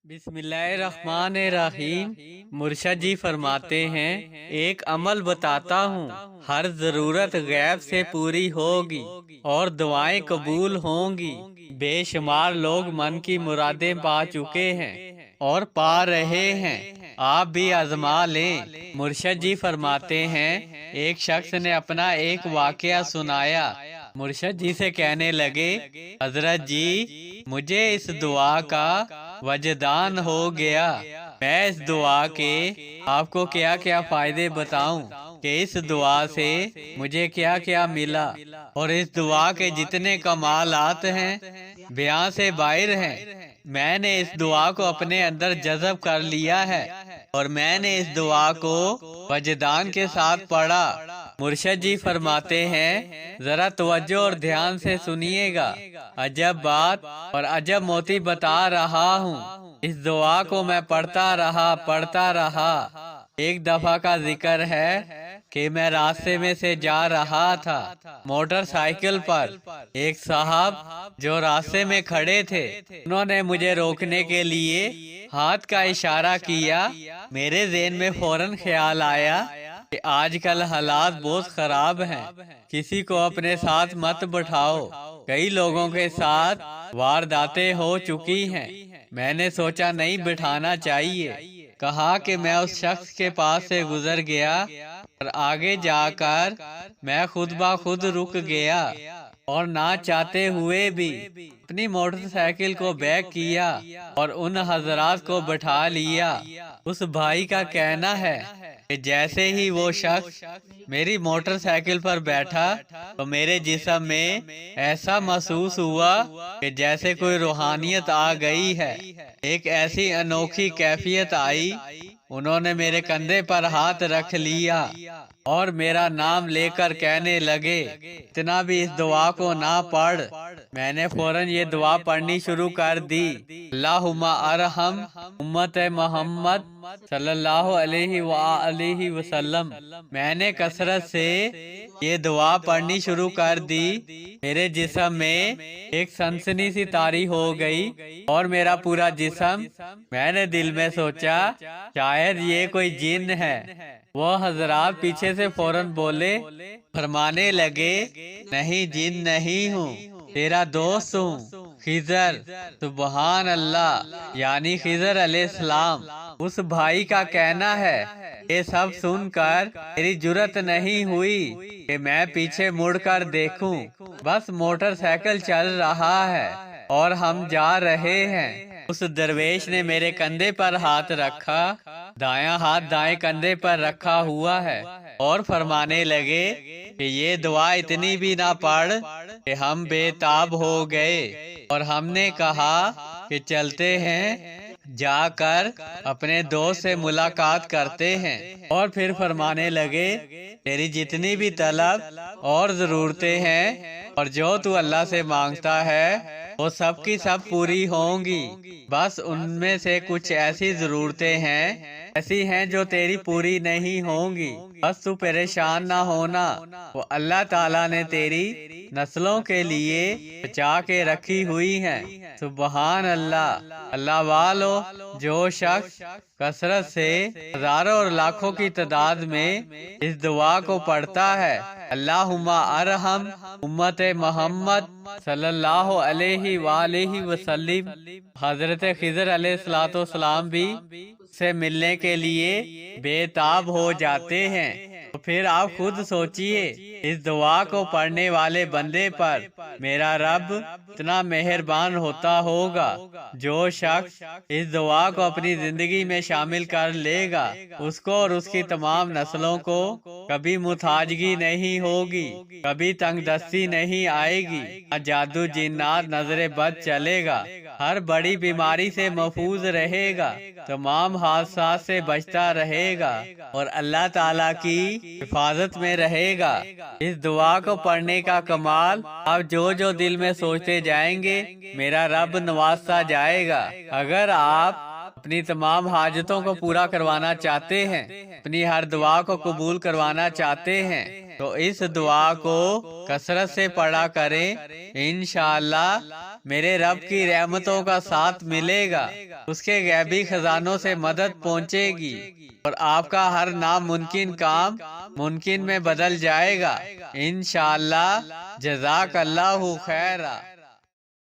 بسم اللہ الرحمن الرحیم۔ مرشد جی فرماتے ہیں، ایک عمل بتاتا ہوں، ہر ضرورت غیب سے پوری ہوگی اور دعائیں قبول ہوں گی۔ بے شمار لوگ من کی مرادیں پا چکے ہیں اور پا رہے ہیں، آپ بھی آزما لیں۔ مرشد جی فرماتے ہیں، ایک شخص نے اپنا ایک واقعہ سنایا۔ مرشد جی سے کہنے لگے، حضرت جی مجھے اس دعا کا وجدان ہو گیا، میں اس دعا کے آپ کو کیا کیا فائدے بتاؤں کہ اس دعا سے مجھے کیا کیا ملا، اور اس دعا کے جتنے کمالات ہیں بیان سے باہر ہیں۔ میں نے اس دعا کو اپنے اندر جذب کر لیا ہے اور میں نے اس دعا کو وجدان کے ساتھ پڑھا۔ مرشد جی فرماتے ہیں، ذرا توجہ اور دھیان سے سنیے گا، عجب بات اور عجب موتی بتا رہا ہوں۔ اس دعا کو میں پڑھتا رہا۔ ایک دفعہ کا ذکر ہے کہ میں راستے میں سے جا رہا تھا موٹر سائیکل پر۔ ایک صاحب جو راستے میں کھڑے تھے، انہوں نے مجھے روکنے کے لیے ہاتھ کا اشارہ کیا۔ میرے ذہن میں فوراً خیال آیا کہ آج کل حالات بہت خراب ہیں، کسی کو اپنے ساتھ مت بٹھاؤ۔ کئی لوگوں کے ساتھ وارداتیں ہو چکی ہیں، میں نے سوچا نہیں بٹھانا چاہیے۔ کہا کہ میں اس شخص کے پاس سے گزر گیا اور آگے جا کر میں خود بخود رک گیا اور نہ چاہتے ہوئے بھی اپنی موٹر سائیکل کو بیک کیا اور ان حضرات کو بٹھا لیا۔ اس بھائی کا کہنا ہے کہ جیسے ہی وہ شخص میری موٹر سائیکل پر بیٹھا تو میرے جسم میں ایسا محسوس ہوا کہ جیسے کوئی روحانیت آ گئی ہے، ایک ایسی انوکھی کیفیت آئی۔ انہوں نے میرے کندھے پر ہاتھ رکھ لیا اور میرا نام لے کر کہنے لگے، اتنا بھی اس دعا کو نہ پڑھ۔ میں نے فوراً یہ دعا پڑھنی شروع کر دی، اللہم ارحم امت محمد صلی اللہ علیہ وآلہ وسلم۔ میں نے کثرت سے یہ دعا پڑھنی شروع کر دی، میرے جسم میں ایک سنسنی سی طاری ہو گئی اور میرا پورا جسم، میں نے دل میں سوچا شاید یہ کوئی جن ہے۔ وہ حضرات پیچھے سے فوراً بولے، فرمانے لگے، نہیں جن نہیں ہوں، تیرا دوست ہوں، خضر۔ سبحان اللہ، یعنی خضر علیہ السلام۔ اس بھائی کا کہنا ہے، یہ سب سن کر میری جرت نہیں ہوئی کہ میں پیچھے مڑ کر دیکھوں، بس موٹر سائیکل چل رہا ہے اور ہم جا رہے ہیں۔ اس درویش نے میرے کندھے پر ہاتھ رکھا، دایاں ہاتھ دائیں کندھے پر رکھا ہوا ہے، اور فرمانے لگے کہ یہ دعا اتنی بھی نہ پڑھ کہ ہم بے تاب ہو گئے، اور ہم نے کہا کہ چلتے ہیں، جا کر اپنے دوست سے ملاقات کرتے ہیں۔ اور پھر فرمانے لگے، تیری جتنی بھی طلب اور ضرورتیں ہیں اور جو تو اللہ سے مانگتا ہے وہ سب کی سب پوری ہوں گی، بس ان میں سے کچھ ایسی ضرورتیں ہیں جو تیری پوری نہیں ہوں گی، بس تو پریشان نہ ہونا، وہ اللہ تعالیٰ نے تیری نسلوں کے لیے بچا کے رکھی ہوئی ہیں۔ سبحان اللہ۔ اللہ والو، جو شخص کثرت سے ہزاروں اور لاکھوں کی تعداد میں اس دعا کو پڑھتا ہے، اللہم ارحم امت محمد صلی اللہ علیہ وآلہ وسلم، حضرت خضر علیہ السلام بھی سے ملنے کے لیے بے تاب ہو جاتے ہیں۔ تو پھر آپ خود سوچئے، اس دعا کو پڑھنے والے بندے پر میرا رب اتنا مہربان ہوتا ہوگا۔ جو شخص اس دعا کو اپنی زندگی میں شامل کر لے گا، اس کو اور اس کی تمام نسلوں کو کبھی محتاجگی نہیں ہوگی، کبھی تنگ دستی نہیں آئے گی، نہ جادو جنات نظر بد چلے گا، ہر بڑی بیماری سے محفوظ رہے گا، تمام حادثات سے بچتا رہے گا اور اللہ تعالیٰ کی حفاظت میں رہے گا۔ اس دعا کو پڑھنے کا کمال آپ جو دل میں سوچتے جائیں گے، میرا رب نوازتا جائے گا۔ اگر آپ اپنی تمام حاجتوں کو پورا کروانا چاہتے ہیں، اپنی ہر دعا کو قبول کروانا چاہتے ہیں تو اس دعا کو کثرت سے پڑھا کریں۔ انشاءاللہ میرے رب کی رحمتوں کا ساتھ ملے گا، اس کے غیبی خزانوں سے مدد پہنچے گی اور آپ کا ہر ناممکن کام ممکن میں بدل جائے گا انشاءاللہ۔ جزاک اللہ خیرہ۔